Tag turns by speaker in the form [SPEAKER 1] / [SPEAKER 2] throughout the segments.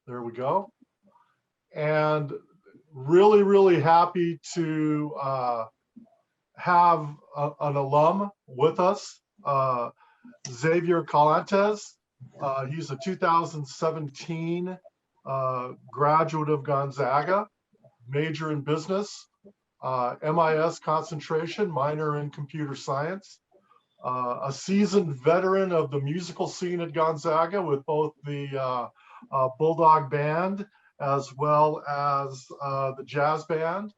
[SPEAKER 1] There we go. And really, really happy to have an alum with us, Xavier Collantes. He's a 2017 graduate of Gonzaga, major in business, MIS concentration, minor in computer science. A seasoned veteran of the musical scene at Gonzaga with both the Bulldog Band as well as the jazz band.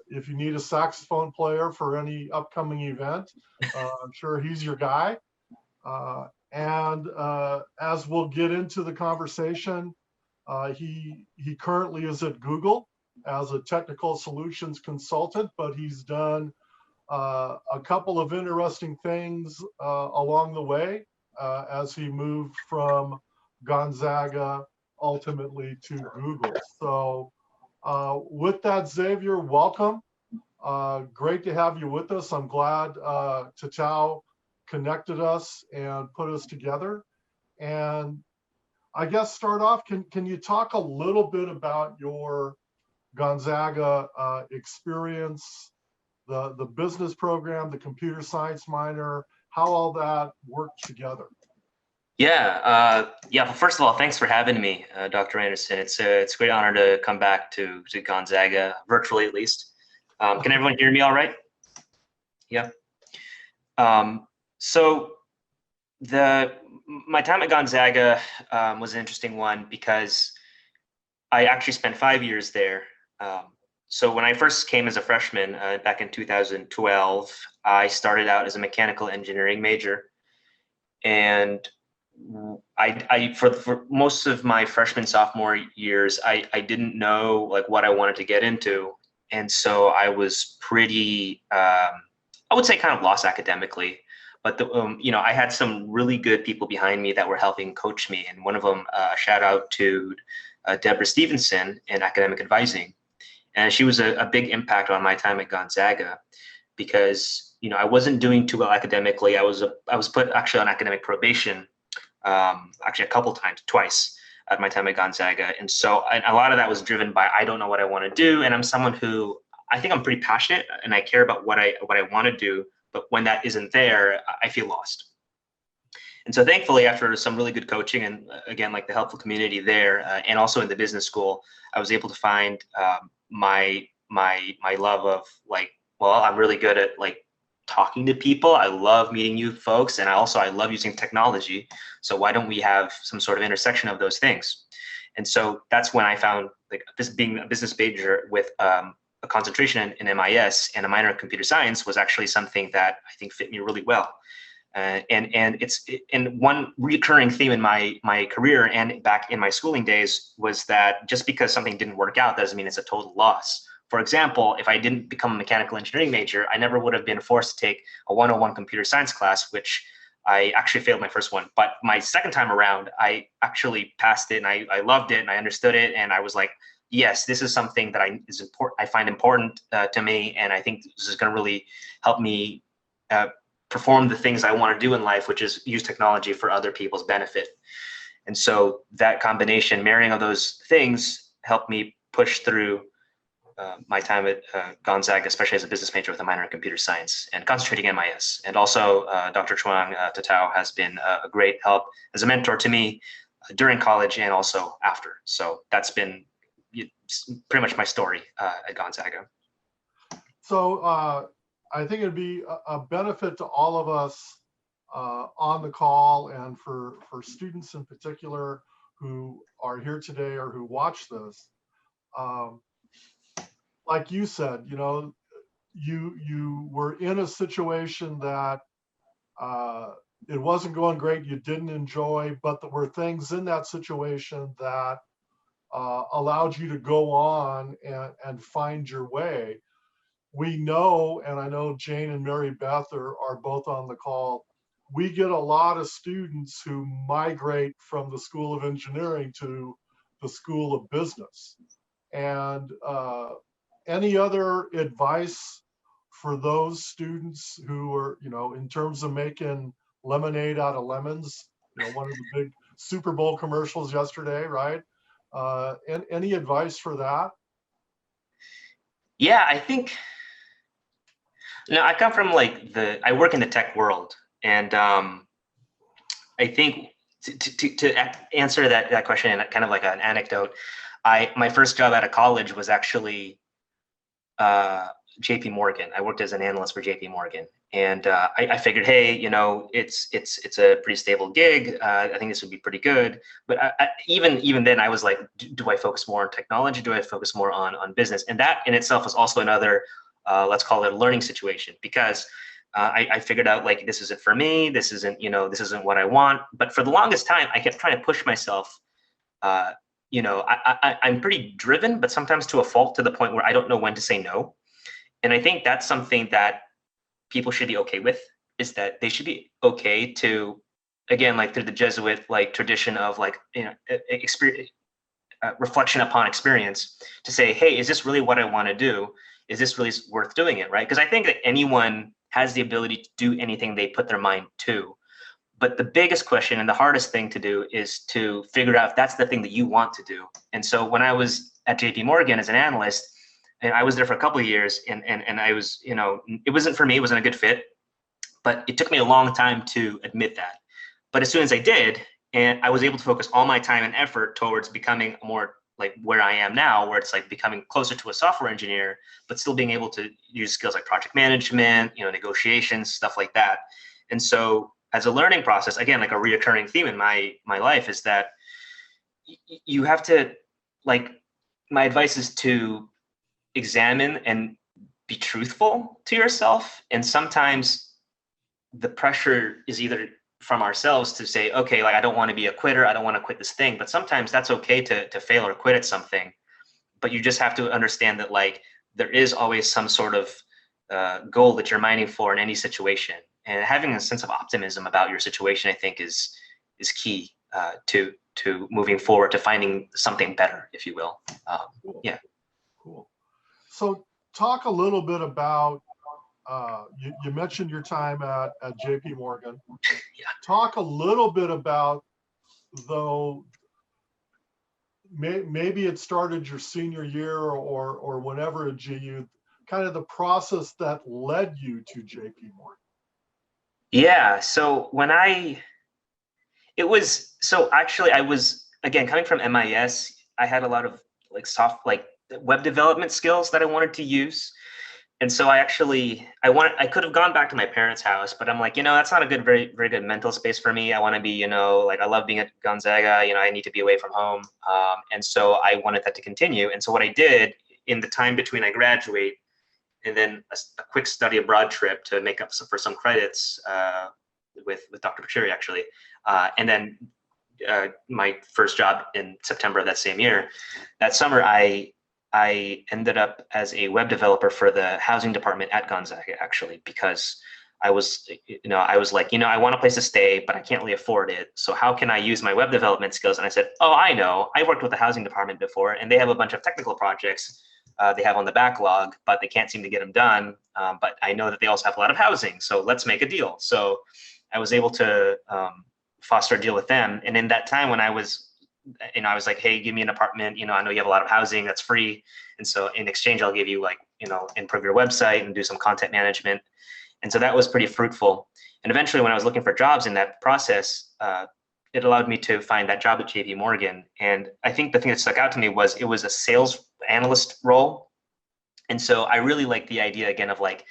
[SPEAKER 1] If you need a saxophone player for any upcoming event, I'm sure he's your guy. And as we'll get into the conversation, he currently is at Google as a technical solutions consultant, but he's done a couple of interesting things along the way as he moved from Gonzaga ultimately to Google. So with that, Xavier, welcome. Great to have you with us. I'm glad Tatao connected us and put us together. And I guess start off, can you talk a little bit about your Gonzaga experience, the business program, the computer science minor, how all that worked together?
[SPEAKER 2] Yeah. Well, first of all, thanks for having me, Dr. Anderson. It's a great honor to come back to Gonzaga, virtually at least. Can everyone hear me all right? Yeah. So my time at Gonzaga was an interesting one because I actually spent 5 years there. So when I first came as a freshman back in 2012, I started out as a mechanical engineering major, and I for most of my freshman sophomore years, I didn't know like what I wanted to get into, and so I was pretty I would say kind of lost academically. But I had some really good people behind me that were helping coach me, and one of them, shout out to Deborah Stevenson in academic advising, and she was a big impact on my time at Gonzaga because I wasn't doing too well academically. I was put actually on academic probation, actually a couple times, twice at my time at Gonzaga, and so a lot of that was driven by I don't know what I want to do, and I'm someone who I think I'm pretty passionate and I care about what I want to do. But when that isn't there, I feel lost. And so thankfully, after some really good coaching and again, like the helpful community there and also in the business school, I was able to find my love of like, well, I'm really good at like talking to people. I love meeting new folks. And I love using technology. So why don't we have some sort of intersection of those things? And so that's when I found like this being a business major with a concentration in MIS and a minor in computer science was actually something that I think fit me really well. And it's one recurring theme in my career and back in my schooling days was that just because something didn't work out doesn't mean it's a total loss. For example, if I didn't become a mechanical engineering major, I never would have been forced to take a 101 computer science class, which I actually failed my first one. But my second time around, I actually passed it and I loved it and I understood it. And I was like, yes, this is something that I find important to me, and I think this is going to really help me perform the things I want to do in life, which is use technology for other people's benefit. And so that combination, marrying of those things, helped me push through my time at Gonzaga, especially as a business major with a minor in computer science and concentrating MIS. And also, Dr. Chuang Tatao has been a great help as a mentor to me during college and also after. So that's been pretty much my story at Gonzaga.
[SPEAKER 1] So I think it'd be a benefit to all of us on the call and for students in particular who are here today or who watch this. Like you said, you were in a situation that it wasn't going great, you didn't enjoy, but there were things in that situation that allowed you to go on and find your way. We know, and I know Jane and Mary Beth are both on the call, we get a lot of students who migrate from the School of Engineering to the School of Business. And any other advice for those students who are, in terms of making lemonade out of lemons, one of the Super Bowl commercials yesterday, right? And any advice for that?
[SPEAKER 2] Yeah, I think, I come from like I work in the tech world, and I think to answer that question in kind of like an anecdote, my first job out of college was actually JP Morgan. I worked as an analyst for JP Morgan, and I figured, hey, it's a pretty stable gig. I think this would be pretty good. But even then, I was like, do I focus more on technology? Do I focus more on business? And that in itself was also another, let's call it a learning situation, because I figured out like this isn't for me. This isn't what I want. But for the longest time, I kept trying to push myself. I'm pretty driven, but sometimes to a fault, to the point where I don't know when to say no. And I think that's something that people should be okay with, is that they should be okay to, again, like through the Jesuit like tradition of like, experience, reflection upon experience, to say, hey, is this really what I want to do? Is this really worth doing it? Right? Because I think that anyone has the ability to do anything they put their mind to. But the biggest question and the hardest thing to do is to figure out if that's the thing that you want to do. And so when I was at JP Morgan as an analyst, and I was there for a couple of years, and I was, it wasn't for me, it wasn't a good fit, but it took me a long time to admit that. But as soon as I did, and I was able to focus all my time and effort towards becoming more like where I am now, where it's like becoming closer to a software engineer, but still being able to use skills like project management, negotiations, stuff like that. And so as a learning process, again, like a reoccurring theme in my life is that you have to, like, my advice is to examine and be truthful to yourself. And sometimes the pressure is either from ourselves to say, okay, like I don't want to be a quitter, I don't want to quit this thing. But sometimes that's okay to fail or quit at something. But you just have to understand that like there is always some sort of goal that you're mining for in any situation. And having a sense of optimism about your situation, I think, is key to moving forward, to finding something better, if you will.
[SPEAKER 1] Cool.
[SPEAKER 2] Yeah.
[SPEAKER 1] Cool. So talk a little bit about, you mentioned your time at JP Morgan.
[SPEAKER 2] Yeah.
[SPEAKER 1] Talk a little bit about, though, maybe it started your senior year or whenever at GU, kind of the process that led you to JP Morgan.
[SPEAKER 2] Yeah. So actually I was, again, coming from MIS, I had a lot of like web development skills that I wanted to use. And so I could have gone back to my parents' house, but I'm like, that's not a very, very good mental space for me. I want to be, like I love being at Gonzaga, I need to be away from home. And so I wanted that to continue. And so what I did in the time between I graduate and then a quick study abroad trip to make up for some credits with Dr. Pachiri, actually. And then my first job in September of that same year, that summer, I ended up as a web developer for the housing department at Gonzaga, actually, because I was like, I want a place to stay, but I can't really afford it. So how can I use my web development skills? And I said, oh, I know. I worked with the housing department before, and they have a bunch of technical projects they have on the backlog, but they can't seem to get them done. But I know that they also have a lot of housing, so let's make a deal. So I was able to foster a deal with them. And in that time when I was like, hey, give me an apartment. I know you have a lot of housing that's free. And so in exchange, I'll give you like, improve your website and do some content management. And so that was pretty fruitful. And eventually when I was looking for jobs in that process, it allowed me to find that job at JP Morgan. And I think the thing that stuck out to me was it was a sales analyst role. And so I really liked the idea, again, of like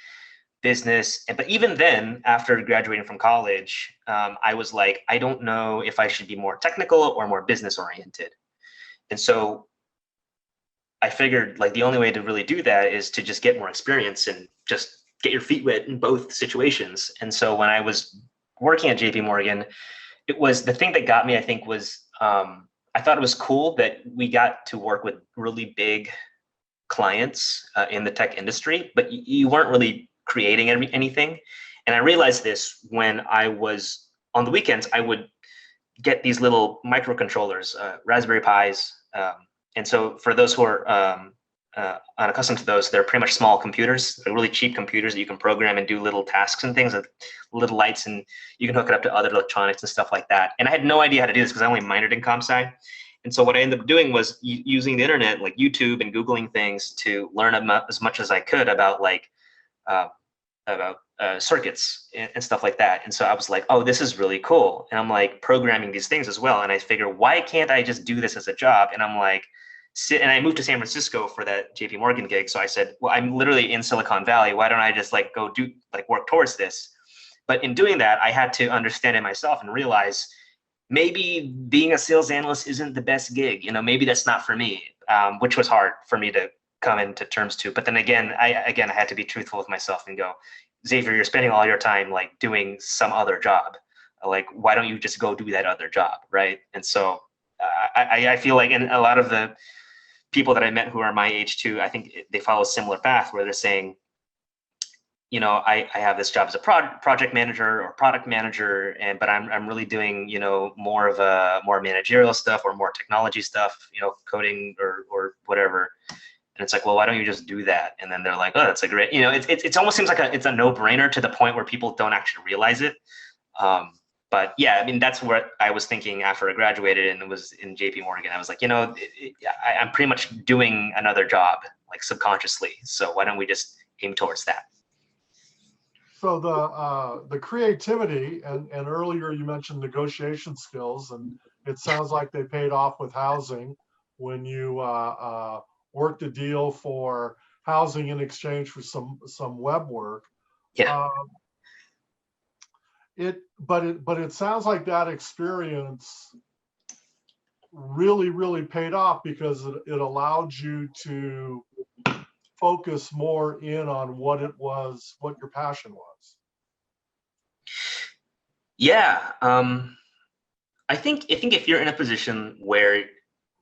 [SPEAKER 2] business. But even then, after graduating from college, I was like, I don't know if I should be more technical or more business oriented. And so I figured like the only way to really do that is to just get more experience and just get your feet wet in both situations. And so when I was working at JP Morgan, it was the thing that got me, I think, was I thought it was cool that we got to work with really big clients in the tech industry, but you weren't really creating anything. And I realized this when I was on the weekends, I would get these little microcontrollers, Raspberry Pis. And so for those who are unaccustomed to those, they're pretty much small computers, like really cheap computers that you can program and do little tasks and things with little lights, and you can hook it up to other electronics and stuff like that. And I had no idea how to do this because I only minored in comp sci. And so what I ended up doing was using the internet, like YouTube and Googling things, to learn as much as I could about uh, circuits and stuff like that. And so I was like, oh, this is really cool. And I'm like programming these things as well. And I figure, why can't I just do this as a job? And I'm like, and I moved to San Francisco for that JP Morgan gig. So I said, well, I'm literally in Silicon Valley. Why don't I just go do work towards this? But in doing that, I had to understand it myself and realize maybe being a sales analyst isn't the best gig. Maybe that's not for me, which was hard for me to come into terms to. But then again, I had to be truthful with myself and go, Xavier, you're spending all your time doing some other job. Why don't you just go do that other job, right? And so I feel like, and a lot of the people that I met who are my age too, I think they follow a similar path where they're saying, I have this job as a project manager or product manager, but I'm really doing, more managerial stuff or more technology stuff, coding or whatever. And it's like, well, why don't you just do that? And then they're like, oh, that's a great, it almost seems like it's a no-brainer to the point where people don't actually realize it. But yeah, I mean, that's what I was thinking after I graduated and it was in JP Morgan. I was like, I'm pretty much doing another job, subconsciously. So why don't we just aim towards that?
[SPEAKER 1] So the creativity and earlier you mentioned negotiation skills, and it sounds like they paid off with housing when you worked a deal for housing in exchange for some web work.
[SPEAKER 2] Yeah.
[SPEAKER 1] But it sounds like that experience really paid off because it allowed you to focus more in on what your passion was.
[SPEAKER 2] Yeah. I think if you're in a position where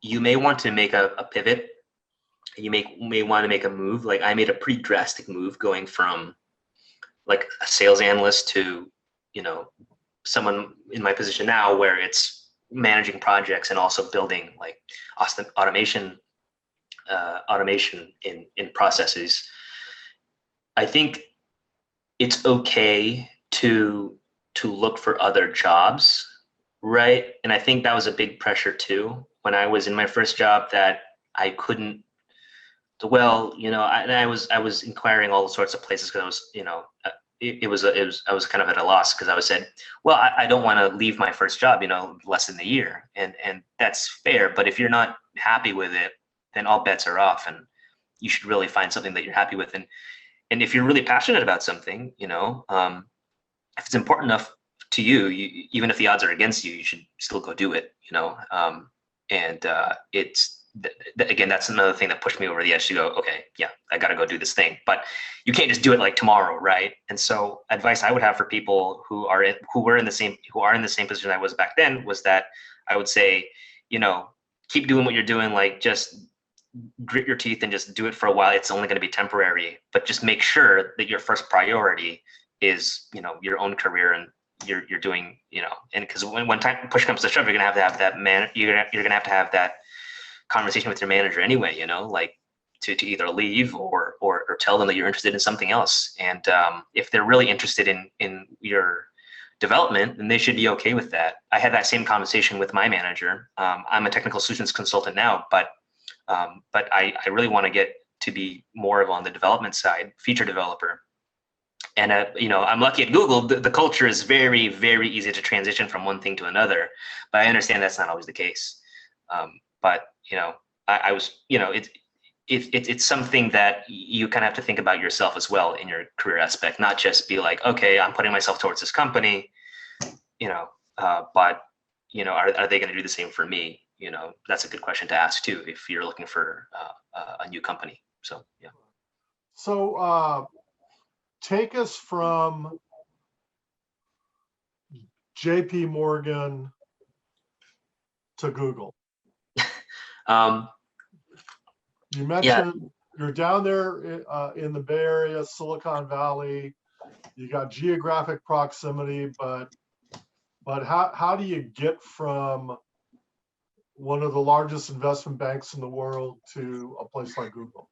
[SPEAKER 2] you may want to make a pivot, you may want to make a move. Like I made a pretty drastic move going from a sales analyst to, someone in my position now where it's managing projects and also building automation in processes. I think it's okay to look for other jobs, right? And I think that was a big pressure too when I was in my first job, that I couldn't. Well, I was inquiring all sorts of places because I was, I was kind of at a loss because I was said, well, I don't want to leave my first job, less than a year, and that's fair. But if you're not happy with it, then all bets are off, and you should really find something that you're happy with. And if you're really passionate about something, if it's important enough to you, even if the odds are against you, you should still go do it, it's. Again, that's another thing that pushed me over the edge to go, okay, yeah, I got to go do this thing. But you can't just do it tomorrow, right? And so advice I would have for people who are in the same position I was back then was that I would say, keep doing what you're doing, just grit your teeth and just do it for a while. It's only going to be temporary, but just make sure that your first priority is, your own career, and you're doing, and because when time push comes to shove, you're going to have that you're going to have that conversation with your manager anyway, to either leave or tell them that you're interested in something else. And if they're really interested in your development, then they should be okay with that. I had that same conversation with my manager. I'm a technical solutions consultant now, but I really want to get to be more of on the development side, feature developer. And I'm lucky at Google. The culture is very, very easy to transition from one thing to another, but I understand that's not always the case. But I was, it's something that you kind of have to think about yourself as well in your career aspect, not just be like, okay, I'm putting myself towards this company, but are they going to do the same for me? That's a good question to ask too if you're looking for a new company. So yeah.
[SPEAKER 1] So take us from JP Morgan to Google. You mentioned you're down there in the Bay Area, Silicon Valley. You got geographic proximity, but how do you get from one of the largest investment banks in the world to a place like Google?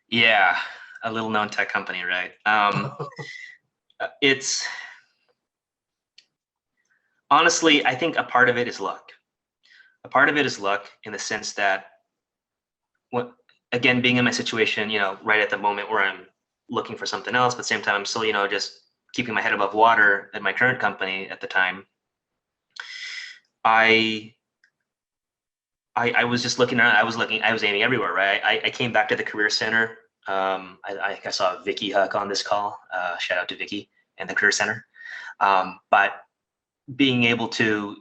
[SPEAKER 2] Yeah, a little known tech company, right? It's honestly, I think a part of it is luck. A part of it is luck in the sense that, what, again, being in my situation, right at the moment where I'm looking for something else, but at the same time, I'm still, just keeping my head above water at my current company at the time. I was just looking around. I was aiming everywhere, right? I came back to the Career Center. I saw Vicky Huck on this call. Shout out to Vicky and the Career Center. But being able to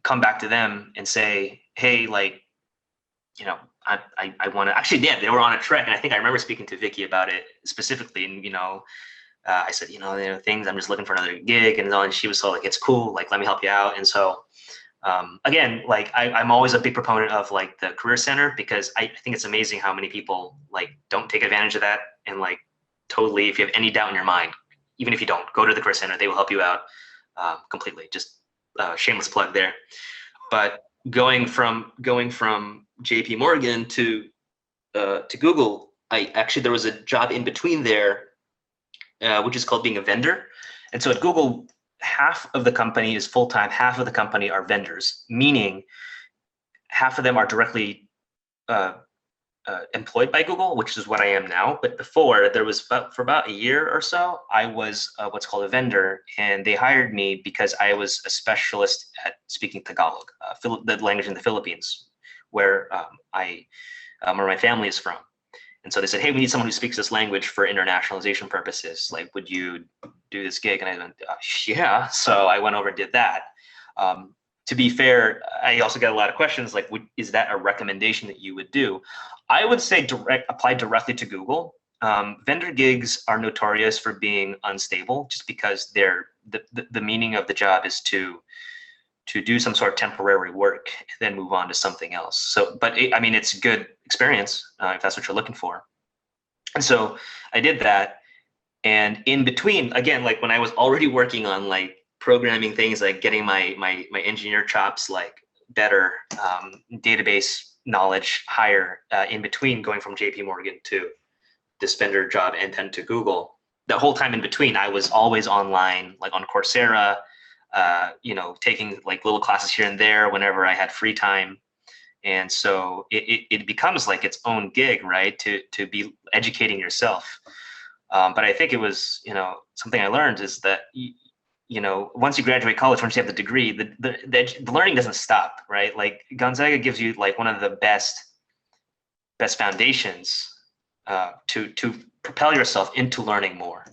[SPEAKER 2] come back to them and say, hey, like, I want to actually, yeah, they were on a trek. And I think I remember speaking to Vicky about it specifically. And, I said, there are things, I'm just looking for another gig. And she was so like, it's cool. Like, let me help you out. And so, again, like I'm always a big proponent of like the Career Center, because I think it's amazing how many people like don't take advantage of that. And like, totally, if you have any doubt in your mind, even if you don't, go to the Career Center, they will help you out completely. Just shameless plug there. But going from JP Morgan to Google, there was a job in between there, which is called being a vendor. And so at Google, half of the company is full-time, half of the company are vendors, meaning half of them are directly employed by Google, which is what I am now. But before, there was for about a year or so, I was what's called a vendor, and they hired me because I was a specialist at speaking Tagalog, the language in the Philippines, where where my family is from. And so they said, hey, we need someone who speaks this language for internationalization purposes. Like, would you do this gig? And I went, yeah. So I went over and did that. To be fair, I also got a lot of questions like, is that a recommendation that you would do? I would say apply directly to Google. Vendor gigs are notorious for being unstable, just because the meaning of the job is to do some sort of temporary work and then move on to something else. So, but it's a good experience if that's what you're looking for. And so I did that. And in between, again, like when I was already working on like programming things, like getting my engineer chops like better, database knowledge higher, in between going from JP Morgan to this vendor job and then to Google, the whole time in between, I was always online, like on Coursera, taking like little classes here and there whenever I had free time. And so it becomes like its own gig, right? To be educating yourself. But I think it was, something I learned is that, once you graduate college, once you have the degree, the learning doesn't stop, right? Like Gonzaga gives you like one of the best foundations to propel yourself into learning more.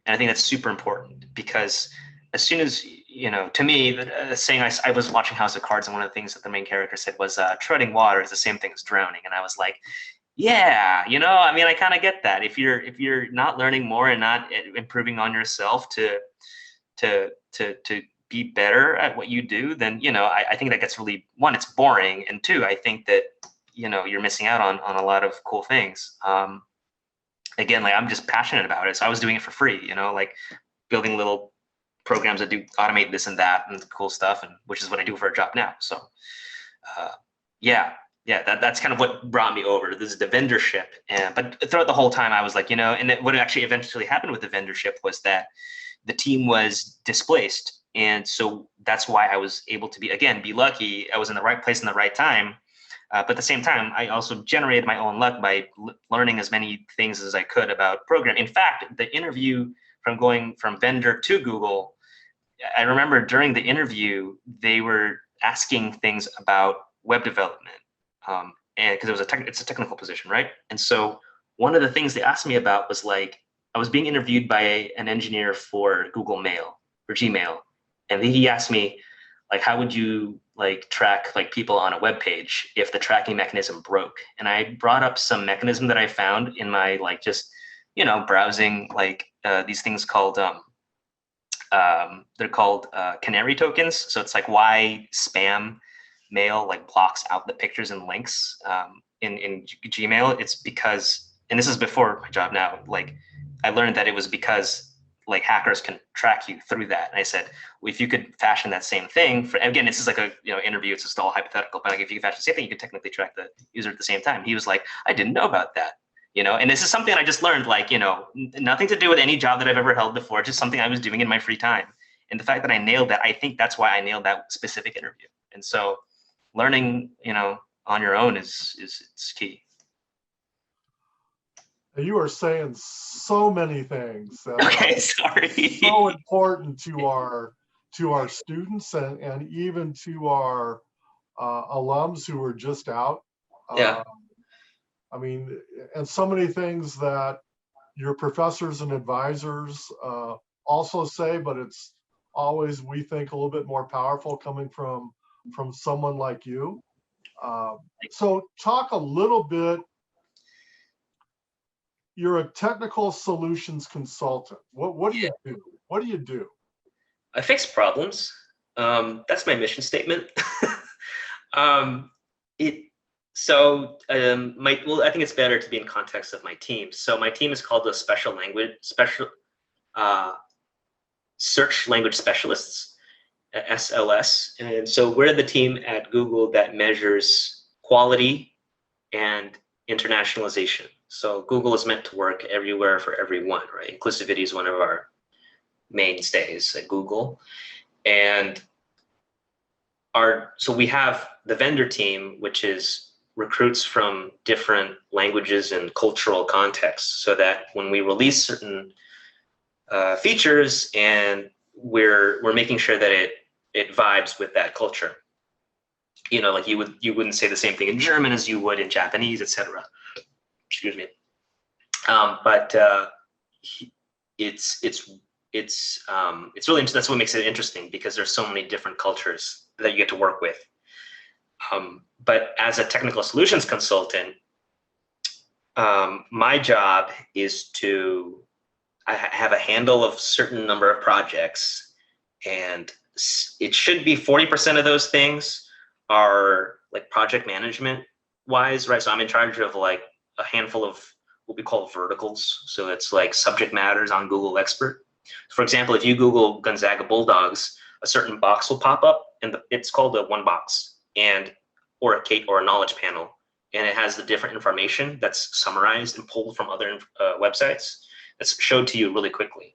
[SPEAKER 2] And I think that's super important, because as soon as, to me, the saying, I was watching House of Cards, and one of the things that the main character said was treading water is the same thing as drowning. And I was like, yeah, I kind of get that. If you're not learning more and not improving on yourself to be better at what you do, then, I think that gets really, one, it's boring. And two, I think that, you're missing out on a lot of cool things. Again, like I'm just passionate about it. So I was doing it for free, like building little programs that do automate this and that and cool stuff, and which is what I do for a job now. So that's kind of what brought me over. This is the vendorship. But throughout the whole time I was like, and what actually eventually happened with the vendorship was that the team was displaced. And so that's why I was able to be lucky. I was in the right place in the right time. But at the same time, I also generated my own luck by learning as many things as I could about programming. In fact, the interview from going from vendor to Google, I remember during the interview, they were asking things about web development, and because it's a technical position, right? And so one of the things they asked me about was like, I was being interviewed by an engineer for Google Mail, or Gmail, and he asked me, like, how would you like track like people on a web page if the tracking mechanism broke? And I brought up some mechanism that I found in my like just browsing, like these things called they're called canary tokens. So it's like why spam mail like blocks out the pictures and links in Gmail. It's because, and this is before my job now, like I learned that it was because like hackers can track you through that. And I said, well, if you could fashion that same thing for, again, this is like a interview, it's just all hypothetical, but like if you could fashion the same thing, you could technically track the user at the same time. He was like, I didn't know about that. And this is something I just learned, like, nothing to do with any job that I've ever held before, just something I was doing in my free time. And the fact that I nailed that, I think that's why I nailed that specific interview. And so learning, on your own is key.
[SPEAKER 1] You are saying so many things that
[SPEAKER 2] okay, sorry.
[SPEAKER 1] so important to our students and even to our alums who are just out.
[SPEAKER 2] Yeah.
[SPEAKER 1] I mean, and so many things that your professors and advisors also say, but it's always, we think, a little bit more powerful coming from someone like you. So talk a little bit. You're a technical solutions consultant. What do you do? What do you do?
[SPEAKER 2] I fix problems. That's my mission statement. I think it's better to be in context of my team. So my team is called the Search Language Specialists, SLS. And so we're the team at Google that measures quality and internationalization. So Google is meant to work everywhere for everyone, right? Inclusivity is one of our mainstays at Google. And so we have the vendor team, which is recruits from different languages and cultural contexts, so that when we release certain features, and we're making sure that it vibes with that culture. Like you wouldn't say the same thing in German as you would in Japanese, etc. Excuse me. But it's really interesting. That's what makes it interesting, because there's so many different cultures that you get to work with. But as a technical solutions consultant, my job is I have a handle of certain number of projects, and it should be 40% of those things are like project management wise, right? So I'm in charge of like a handful of what we call verticals. So it's like subject matters on Google Expert. For example, if you Google Gonzaga Bulldogs, a certain box will pop up, and it's called a one box, or a knowledge panel, and it has the different information that's summarized and pulled from other websites that's showed to you really quickly.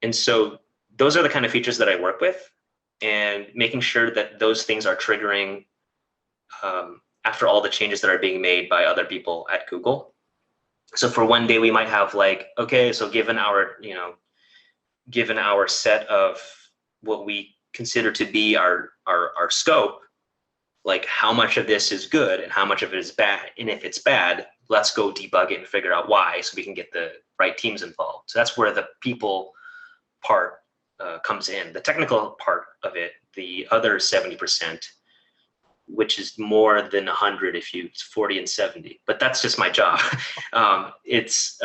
[SPEAKER 2] And so those are the kind of features that I work with, and making sure that those things are triggering after all the changes that are being made by other people at Google. So for one day we might have like, okay, so given our set of what we consider to be our scope, like how much of this is good and how much of it is bad. And if it's bad, let's go debug it and figure out why, so we can get the right teams involved. So that's where the people part comes in. The technical part of it, the other 70%, which is more than 100 it's 40 and 70, but that's just my job. It's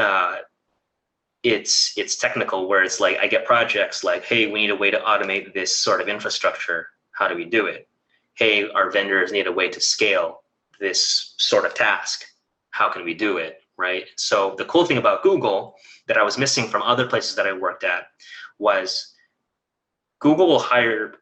[SPEAKER 2] technical, where it's like I get projects like, hey, we need a way to automate this sort of infrastructure. How do we do it? Hey, our vendors need a way to scale this sort of task. How can we do it, right? So the cool thing about Google that I was missing from other places that I worked at was Google will hire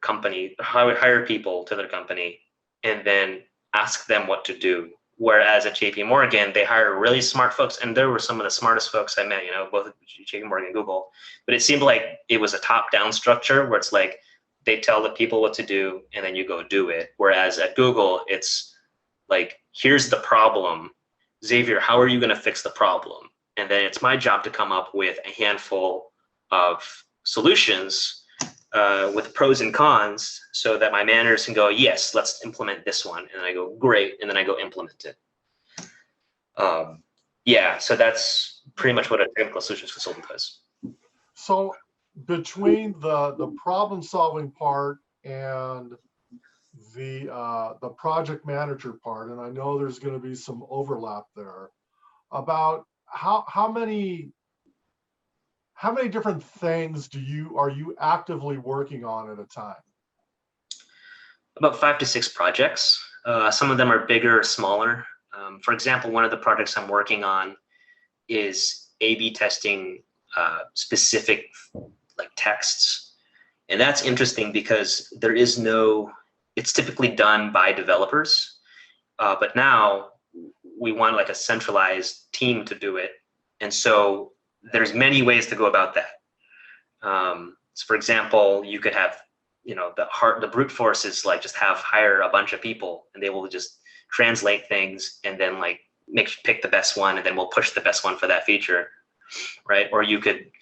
[SPEAKER 2] people to their company and then ask them what to do. Whereas at JP Morgan, they hire really smart folks, and there were some of the smartest folks I met, both at JP Morgan and Google. But it seemed like it was a top-down structure where it's like they tell the people what to do and then you go do it. Whereas at Google, it's like, here's the problem. Xavier, how are you going to fix the problem? And then it's my job to come up with a handful of solutions with pros and cons, so that my managers can go, yes, let's implement this one. And I go, great. And then I go implement it. So that's pretty much what a technical solutions consultant does.
[SPEAKER 1] So between the problem solving part and the project manager part, and I know there's going to be some overlap there, about how many different things are you actively working on at a time?
[SPEAKER 2] About 5 to 6 projects. Some of them are bigger or smaller. For example, one of the projects I'm working on is A/B testing specific like texts. And that's interesting because there is no, it's typically done by developers, but now we want like a centralized team to do it. And so there's many ways to go about that. So for example, you could have, the brute force is like just hire a bunch of people and they will just translate things and then like pick the best one, and then we'll push the best one for that feature, right? Or you could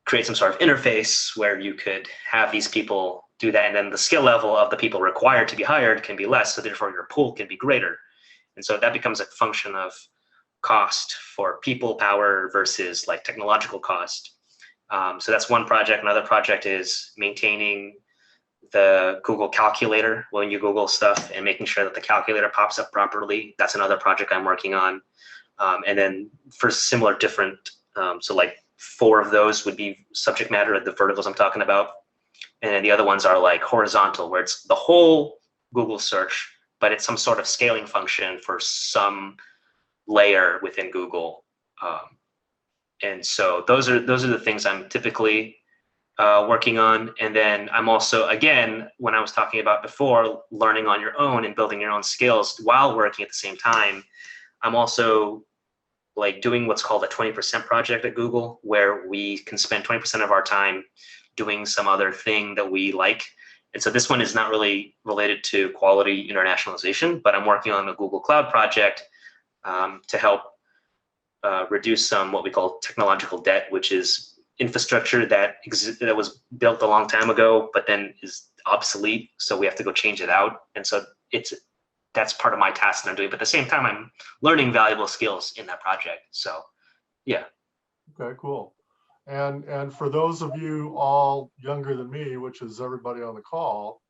[SPEAKER 2] create some sort of interface where you could have these people do that, and then the skill level of the people required to be hired can be less, so therefore your pool can be greater. And so that becomes a function of cost for people power versus like technological cost. So that's one project. Another project is maintaining the Google calculator when you Google stuff and making sure that the calculator pops up properly. That's another project I'm working on. And then for similar different, so like 4 of those would be subject matter of the verticals I'm talking about. And then the other ones are like horizontal, where it's the whole Google search, but it's some sort of scaling function for some layer within Google. And so those are the things I'm typically working on. And then I'm also, again, when I was talking about before, learning on your own and building your own skills while working at the same time, I'm also like doing what's called a 20% project at Google, where we can spend 20% of our time doing some other thing that we like. And so this one is not really related to quality internationalization, but I'm working on a Google Cloud project to help reduce some what we call technological debt, which is infrastructure that was built a long time ago, but then is obsolete. So we have to go change it out. And so that's part of my task that I'm doing. But at the same time, I'm learning valuable skills in that project. So yeah.
[SPEAKER 1] Okay, cool. And for those of you all younger than me, which is everybody on the call,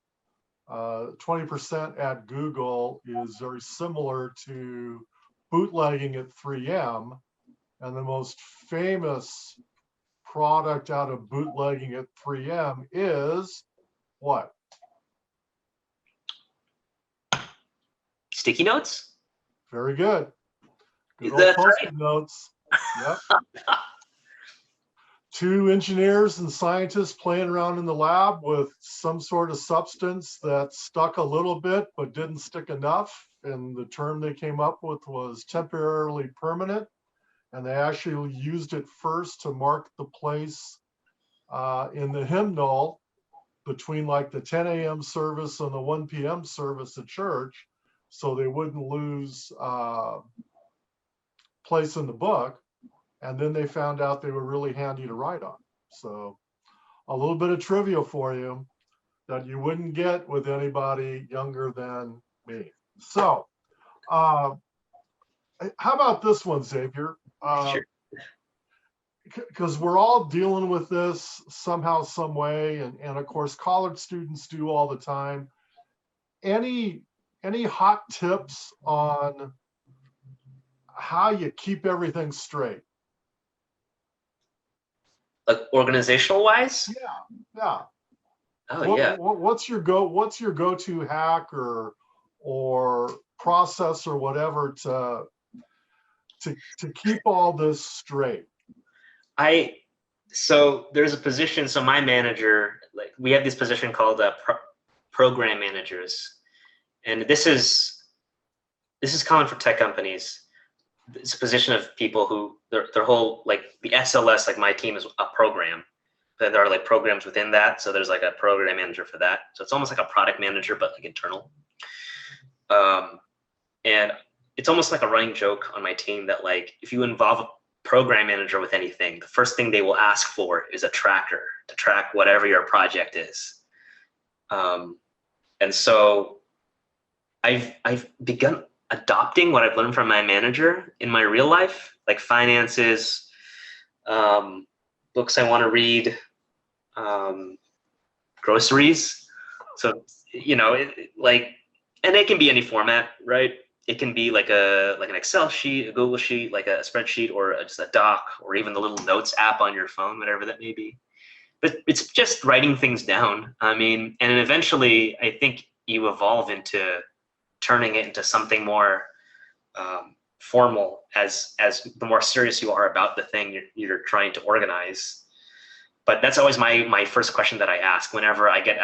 [SPEAKER 1] 20% at Google is very similar to bootlegging at 3M. And the most famous product out of bootlegging at 3M is what?
[SPEAKER 2] Sticky notes?
[SPEAKER 1] Very good. Good old
[SPEAKER 2] That's
[SPEAKER 1] Post-it
[SPEAKER 2] right.
[SPEAKER 1] notes. Yep. 2 engineers and scientists playing around in the lab with some sort of substance that stuck a little bit but didn't stick enough. And the term they came up with was temporarily permanent. And they actually used it first to mark the place in the hymnal between like the 10 a.m. service and the 1 p.m. service at church, so they wouldn't lose place in the book. And then they found out they were really handy to write on. So a little bit of trivia for you that you wouldn't get with anybody younger than me. So how about this one, Xavier?
[SPEAKER 2] Sure.
[SPEAKER 1] Because we're all dealing with this somehow, some way, and of course college students do all the time. Any hot tips on how you keep everything straight?
[SPEAKER 2] Like organizational wise?
[SPEAKER 1] Yeah.
[SPEAKER 2] Oh yeah.
[SPEAKER 1] What's your go-to hack or process or whatever to keep all this straight?
[SPEAKER 2] So there's a position. So my manager, like we have this position called program managers, and this is common for tech companies. It's a position of people who their whole, like the SLS, like my team is a program. Then there are like programs within that. So there's like a program manager for that. So it's almost like a product manager, but like internal. And it's almost like a running joke on my team that like if you involve a program manager with anything, the first thing they will ask for is a tracker to track whatever your project is. And so I've begun adopting what I've learned from my manager in my real life, like finances, books I want to read, groceries. So, and they can be any format, right? It can be like an Excel sheet, a Google sheet, like a spreadsheet, or just a doc, or even the little notes app on your phone, whatever that may be. But it's just writing things down. I mean, and eventually I think you evolve into turning it into something more formal as the more serious you are about the thing you're trying to organize. But that's always my first question that I ask whenever I get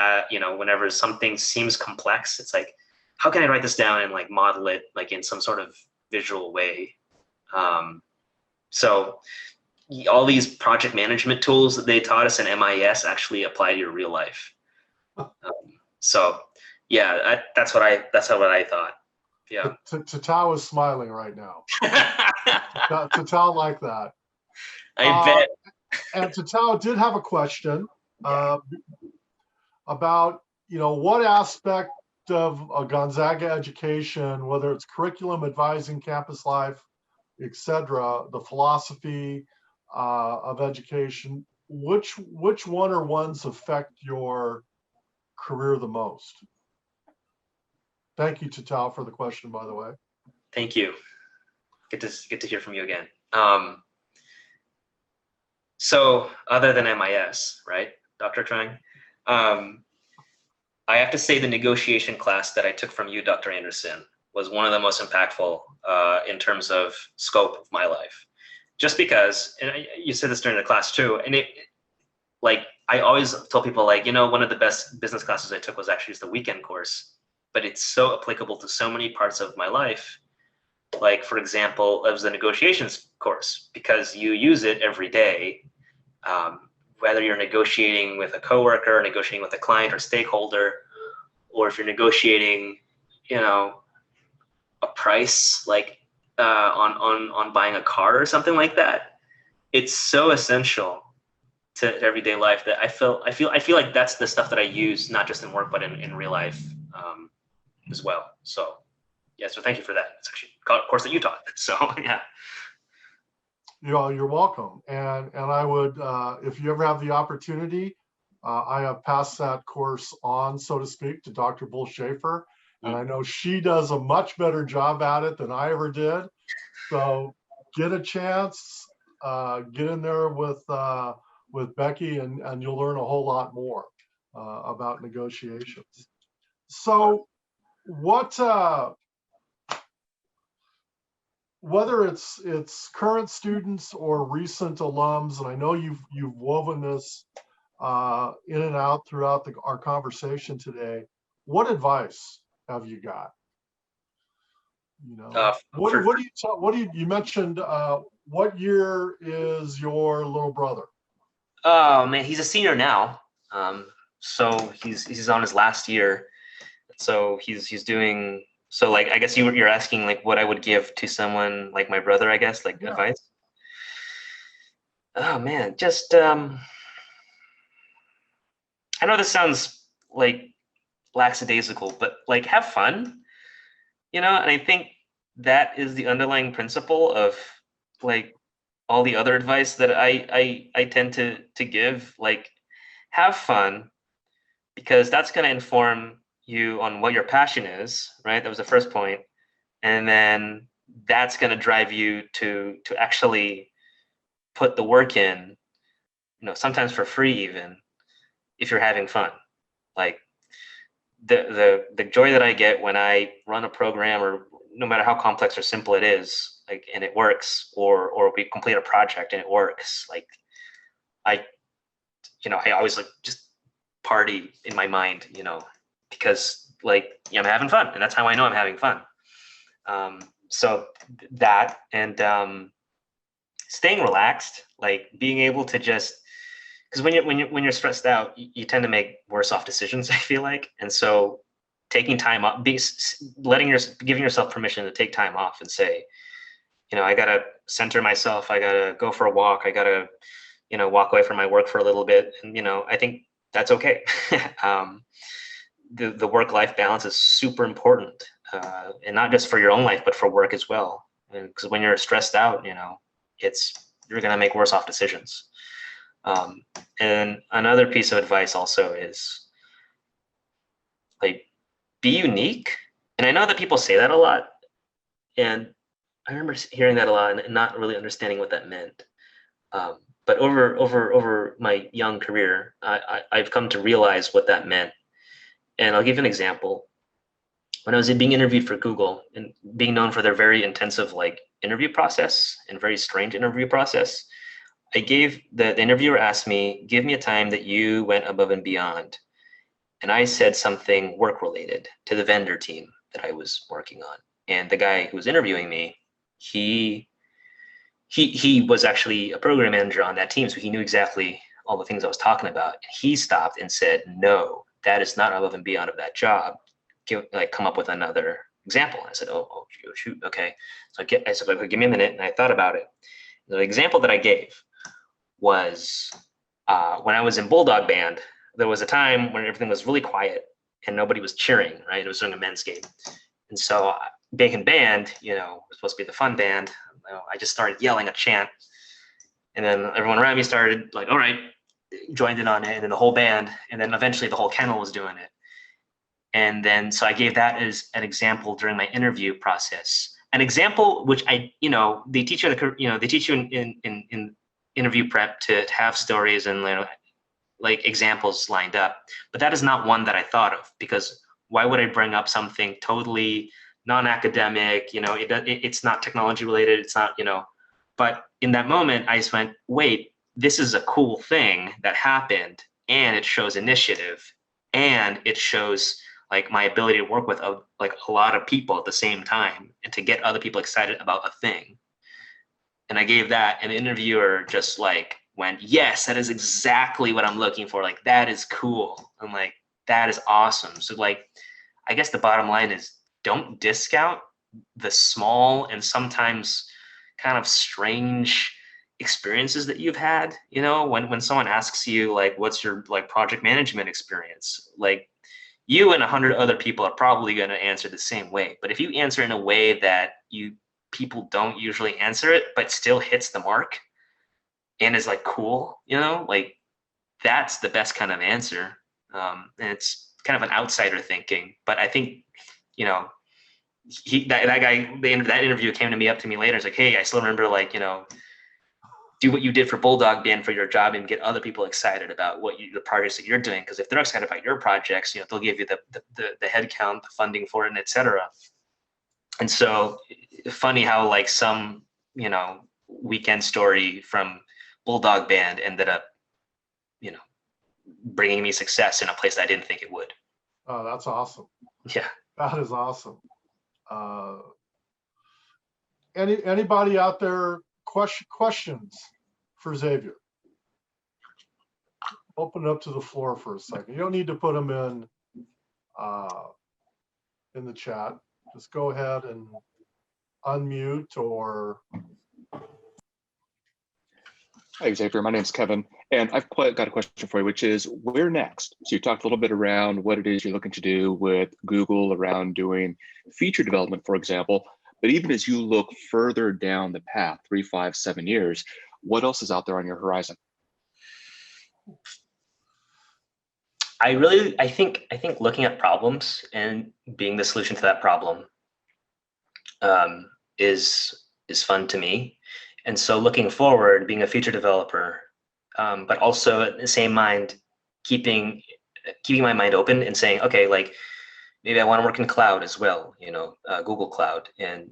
[SPEAKER 2] whenever something seems complex. It's like, how can I write this down and like model it like in some sort of visual way? So all these project management tools that they taught us in MIS actually apply to your real life. So yeah, that's what I thought. Yeah.
[SPEAKER 1] Tao is smiling right now. Tao like that.
[SPEAKER 2] I bet.
[SPEAKER 1] And Tao did have a question
[SPEAKER 2] Yeah.
[SPEAKER 1] about, what aspect of a Gonzaga education, whether it's curriculum, advising, campus life, etc., the philosophy of education, which one or ones affect your career the most? Thank you, Tao, for the question, by the way.
[SPEAKER 2] Thank you. Get to hear from you again. So other than MIS, right, Dr. Trang, I have to say the negotiation class that I took from you, Dr. Anderson, was one of the most impactful in terms of scope of my life. Just because, and you said this during the class too, and I always tell people one of the best business classes I took was actually the weekend course, but it's so applicable to so many parts of my life. Like, for example, it was the negotiations course because you use it every day. Whether you're negotiating with a coworker, negotiating with a client or stakeholder, or if you're negotiating, a price on buying a car or something like that, it's so essential to everyday life that I feel like that's the stuff that I use not just in work but in real life as well. So yeah, so thank you for that. It's actually a course that you taught. So yeah.
[SPEAKER 1] You're welcome. And I would, if you ever have the opportunity, I have passed that course on, so to speak, to Dr. Bull Schaefer. And I know she does a much better job at it than I ever did. So get a chance, get in there with Becky, and you'll learn a whole lot more about negotiations. So what, whether it's current students or recent alums, and I know you've woven this in and out throughout our conversation today, what advice have you got? What do you mentioned? What year is your little brother?
[SPEAKER 2] Oh man, he's a senior now. So he's on his last year. So he's doing. So I guess you're asking what I would give to someone like my brother, I guess,
[SPEAKER 1] Yeah.
[SPEAKER 2] Advice. Oh man, just I know this sounds lackadaisical, but have fun, and I think that is the underlying principle of all the other advice that I tend to give. Have fun, because that's going to inform you on what your passion is, right? That was the first point. And then that's going to drive you to actually put the work in, sometimes for free even, if you're having fun. The joy that I get when I run a program, or no matter how complex or simple it is, and it works, or we complete a project and it works, I always just party in my mind, because I'm having fun, and that's how I know I'm having fun. So that, and staying relaxed, being able to just, because when you're stressed out, you tend to make worse off decisions, I feel like. And so taking time off, giving yourself permission to take time off and say, I gotta center myself, I gotta go for a walk, I gotta walk away from my work for a little bit, and I think that's okay. The work-life balance is super important, and not just for your own life, but for work as well. Because when you're stressed out, you're gonna make worse off decisions. And another piece of advice also is be unique. And I know that people say that a lot, and I remember hearing that a lot and not really understanding what that meant. But over my young career, I've come to realize what that meant. And I'll give you an example. when I was being interviewed for Google and being known for their very intensive like interview process and very strange interview process, I gave the interviewer asked me, give me a time that you went above and beyond. And I said something work related to the vendor team that I was working on. And the guy who was interviewing me, he was actually a program manager on that team, so he knew exactly all the things I was talking about. And he stopped and said, "No, that is not above and beyond of that job. Come up with another example." I said, "Oh, shoot, okay." So I said, "Give me a minute," and I thought about it. The example that I gave was when I was in Bulldog Band. There was a time when everything was really quiet and nobody was cheering. Right, it was during a men's game, and so being in band, was supposed to be the fun band. I just started yelling a chant, and then everyone around me started like, all right, joined in on it, and then the whole band, and then eventually the whole kennel was doing it. And then, so I gave that as an example during my interview process. An example which they teach you, they teach you in interview prep to have stories and like examples lined up. But that is not one that I thought of, because why would I bring up something totally non-academic? It's not technology related. It's not, but in that moment, I just went, wait, this is a cool thing that happened, and it shows initiative, and it shows like my ability to work with a lot of people at the same time and to get other people excited about a thing. And I gave that, and the interviewer just like went, yes, that is exactly what I'm looking for. Like, that is cool. I'm like, that is awesome. So like, I guess the bottom line is, don't discount the small and sometimes kind of strange experiences that you've had. When someone asks you like, what's your like project management experience? Like, you and 100 other people are probably going to answer the same way. But if you answer in a way that people don't usually answer it, but still hits the mark and is like cool, like that's the best kind of answer. And it's kind of an outsider thinking, but I think, that guy, that interview came to me later. It's like, hey, I still remember do what you did for Bulldog Band for your job and get other people excited about the projects that you're doing. Because if they're excited about your projects, they'll give you the head count, the funding for it, and et cetera. And so funny how like some, weekend story from Bulldog Band ended up, bringing me success in a place that I didn't think it would.
[SPEAKER 1] Oh, that's awesome.
[SPEAKER 2] Yeah.
[SPEAKER 1] That is awesome. Anybody out there questions for Xavier? Open it up to the floor for a second. You don't need to put them in the chat. Just go ahead and unmute or.
[SPEAKER 3] Hi, Xavier. My name's Kevin, and I've got a question for you, which is, where next? So you talked a little bit around what it is you're looking to do with Google around doing feature development, for example. But even as you look further down the path, 3, 5, 7 years, what else is out there on your horizon?
[SPEAKER 2] I think looking at problems and being the solution to that problem is fun to me. And so looking forward, being a feature developer, but also at the same mind, keeping my mind open and saying, okay, like maybe I want to work in cloud as well, Google Cloud. And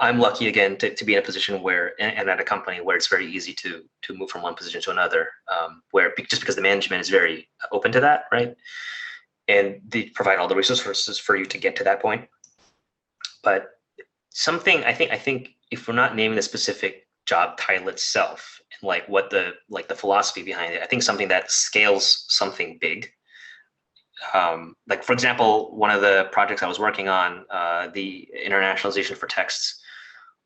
[SPEAKER 2] I'm lucky again to be in a position where, and at a company where it's very easy to move from one position to another, where just because the management is very open to that, right? And they provide all the resources for you to get to that point. But something I think if we're not naming the specific job title itself and like what the philosophy behind it, I think something that scales something big. Like for example, one of the projects I was working on, the internationalization for texts,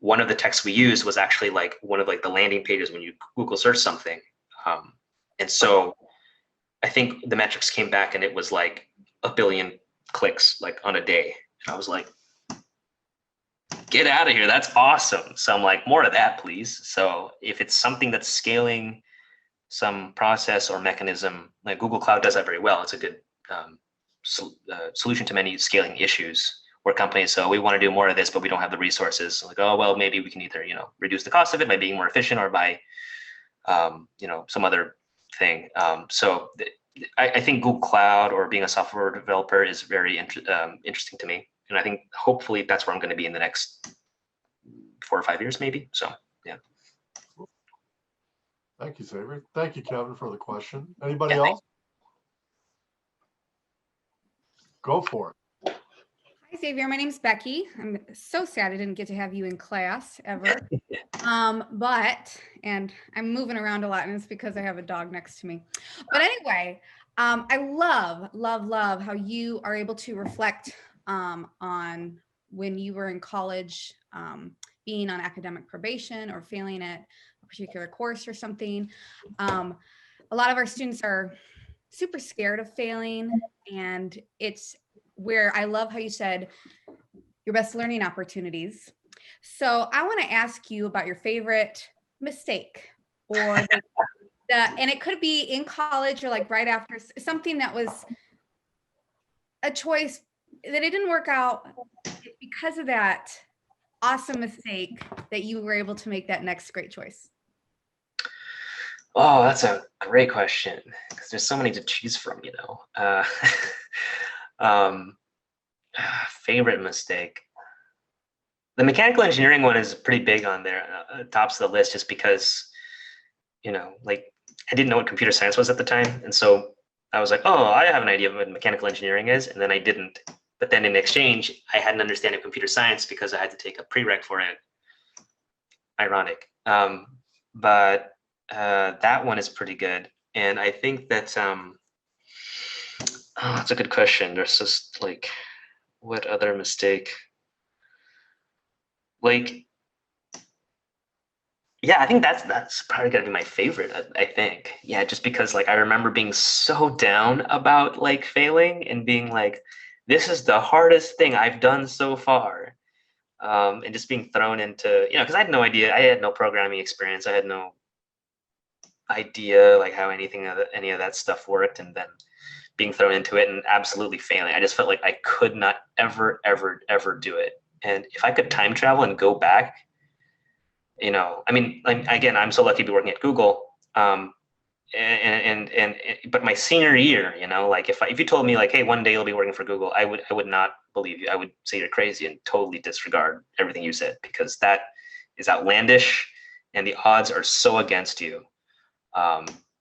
[SPEAKER 2] one of the texts we used was actually like one of like the landing pages when you Google search something. And so I think the metrics came back and it was like 1 billion clicks like on a day. And I was like, get out of here, that's awesome. So I'm like, more of that, please. So if it's something that's scaling some process or mechanism, like Google Cloud does that very well. It's a good solution to many scaling issues where companies, so we want to do more of this, but we don't have the resources. Like, oh, well, maybe we can either, reduce the cost of it by being more efficient or by, some other thing. I think Google Cloud or being a software developer is very interesting to me. And I think hopefully that's where I'm going to be in the next 4 or 5 years, maybe. So, yeah.
[SPEAKER 1] Thank you, Xavier. Thank you, Kevin, for the question. Anybody
[SPEAKER 2] Yeah,
[SPEAKER 1] else? Go for it.
[SPEAKER 4] Hi, Xavier. My name's Becky. I'm so sad I didn't get to have you in class ever. And I'm moving around a lot, and it's because I have a dog next to me. But anyway, I love how you are able to reflect on when you were in college, being on academic probation or failing at a particular course or something. A lot of our students are super scared of failing, and it's where I love how you said your best learning opportunities. So I want to ask you about your favorite mistake, or and it could be in college or like right after, something that was a choice that it didn't work out. Because of that awesome mistake, that you were able to make that next great choice.
[SPEAKER 2] Oh, that's a great question, because there's so many to choose from, um, favorite mistake. The mechanical engineering one is pretty big on there, tops of the list, just because, like, I didn't know what computer science was at the time. And so I was like, oh, I have an idea of what mechanical engineering is. And then I didn't. But then in exchange, I had an understanding of computer science because I had to take a prereq for it. Ironic. But that one is pretty good. And I think that, that's a good question. There's just like, what other mistake? Like, yeah, I think that's probably gonna be my favorite, I think. Yeah, just because like I remember being so down about like failing and being like, this is the hardest thing I've done so far. And just being thrown into, because I had no idea, I had no programming experience, I had no idea like how any of that stuff worked, and then being thrown into it and absolutely failing. I just felt like I could not ever do it. And if I could time travel and go back, I mean, like, again, I'm so lucky to be working at Google. But my senior year, like if you told me like, hey, one day you'll be working for Google, I would not believe you. I would say you're crazy and totally disregard everything you said, because that is outlandish and the odds are so against you.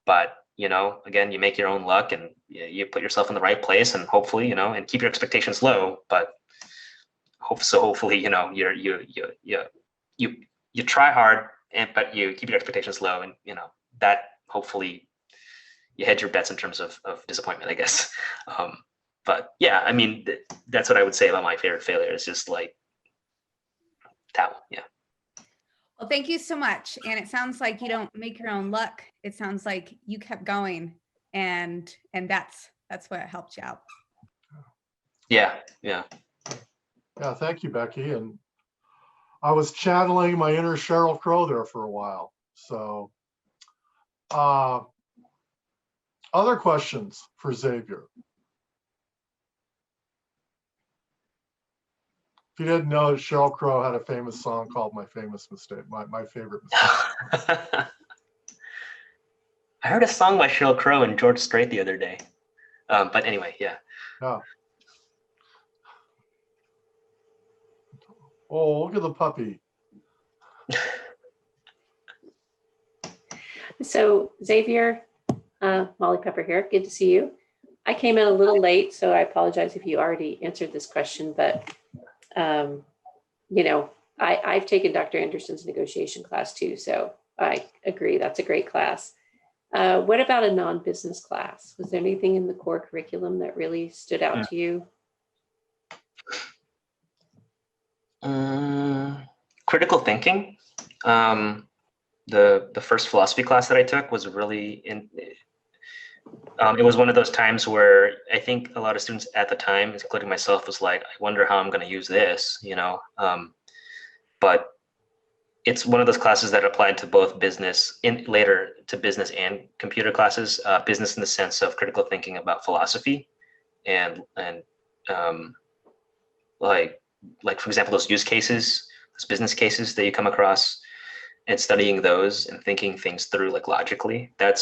[SPEAKER 2] But again, you make your own luck, and you put yourself in the right place, and hopefully, and keep your expectations low. But hopefully, you try hard, but you keep your expectations low, and that hopefully you hedge your bets in terms of disappointment, I guess. But yeah, I mean, that's what I would say about my favorite failure. Is just like that one. Yeah.
[SPEAKER 4] Well, thank you so much. And it sounds like you don't make your own luck. It sounds like you kept going, and that's what helped you out.
[SPEAKER 2] Yeah.
[SPEAKER 1] Yeah, thank you, Becky. And I was channeling my inner Sheryl Crow there for a while. So other questions for Xavier? If you didn't know, Sheryl Crow had a famous song called My Famous Mistake, my favorite mistake.
[SPEAKER 2] I heard a song by Sheryl Crow and George Strait the other day. But anyway, yeah.
[SPEAKER 1] Yeah. Oh, look at the puppy.
[SPEAKER 5] So Xavier, Molly Pepper here. Good to see you. I came in a little late, so I apologize if you already answered this question, but I've taken Dr. Anderson's negotiation class too, so I agree. That's a great class. What about a non-business class? Was there anything in the core curriculum that really stood out to you?
[SPEAKER 2] Critical thinking. The first philosophy class that I took was really it was one of those times where I think a lot of students at the time, including myself, was like, I wonder how I'm going to use this, but it's one of those classes that applied to both business, later to business and computer classes. Business in the sense of critical thinking about philosophy, and like for example, those use cases, those business cases that you come across, and studying those and thinking things through like logically. That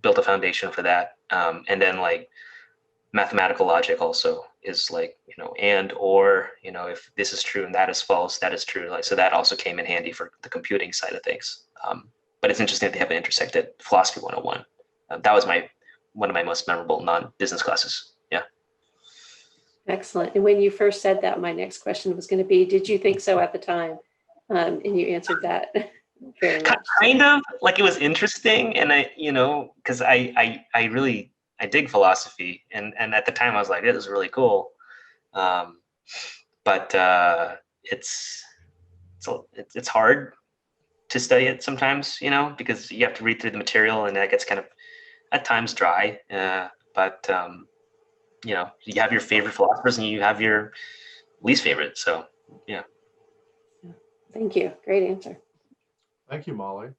[SPEAKER 2] built a foundation for that. And then like mathematical logic also is like, and, or, if this is true and that is false, that is true. Like, so that also came in handy for the computing side of things. But it's interesting that they haven't intersected philosophy 101. That was one of my most memorable non-business classes. Yeah.
[SPEAKER 5] Excellent. And when you first said that, my next question was going to be, did you think so at the time? And you answered that very much.
[SPEAKER 2] Kind of, like, it was interesting, and because I dig philosophy, and at the time I was like, this is really cool. But it's hard to study it sometimes, because you have to read through the material, and that gets kind of at times dry. But you have your favorite philosophers and you have your least favorite. So yeah.
[SPEAKER 5] Thank you. Great answer.
[SPEAKER 1] Thank you, Molly.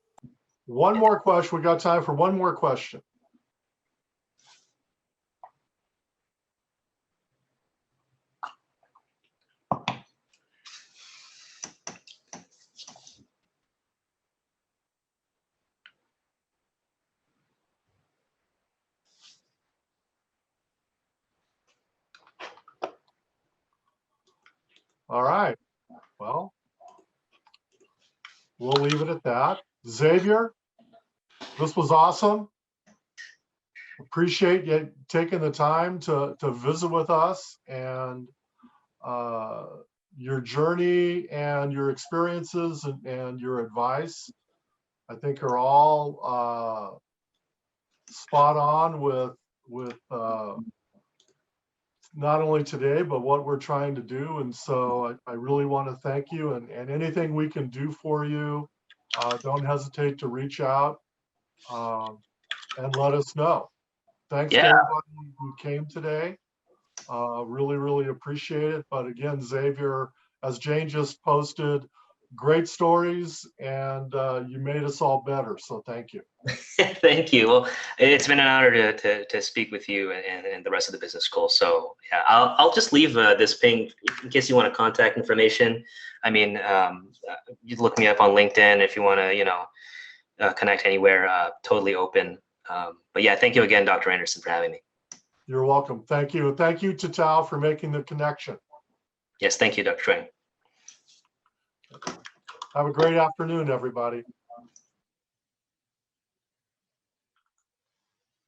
[SPEAKER 1] One more question. We got time for one more question. All right. Well, we'll leave it at that. Xavier, this was awesome. Appreciate you taking the time to visit with us, and your journey and your experiences and your advice, I think, are all spot on with not only today, but what we're trying to do. And so I really want to thank you, and anything we can do for you, don't hesitate to reach out and let us know. Thanks to everybody who came today. Really, really appreciate it. But again, Xavier, as Jane just posted, great stories, and you made us all better. So thank you.
[SPEAKER 2] Thank you. Well, it's been an honor to speak with you and the rest of the business school. So yeah, I'll just leave this ping in case you want contact information. I mean, you look me up on LinkedIn if you want to, connect anywhere. Totally open. But yeah, thank you again, Dr. Anderson, for having me.
[SPEAKER 1] You're welcome. Thank you. Thank you to Tao for making the connection.
[SPEAKER 2] Yes, thank you, Dr. Twain.
[SPEAKER 1] Have a great afternoon, everybody.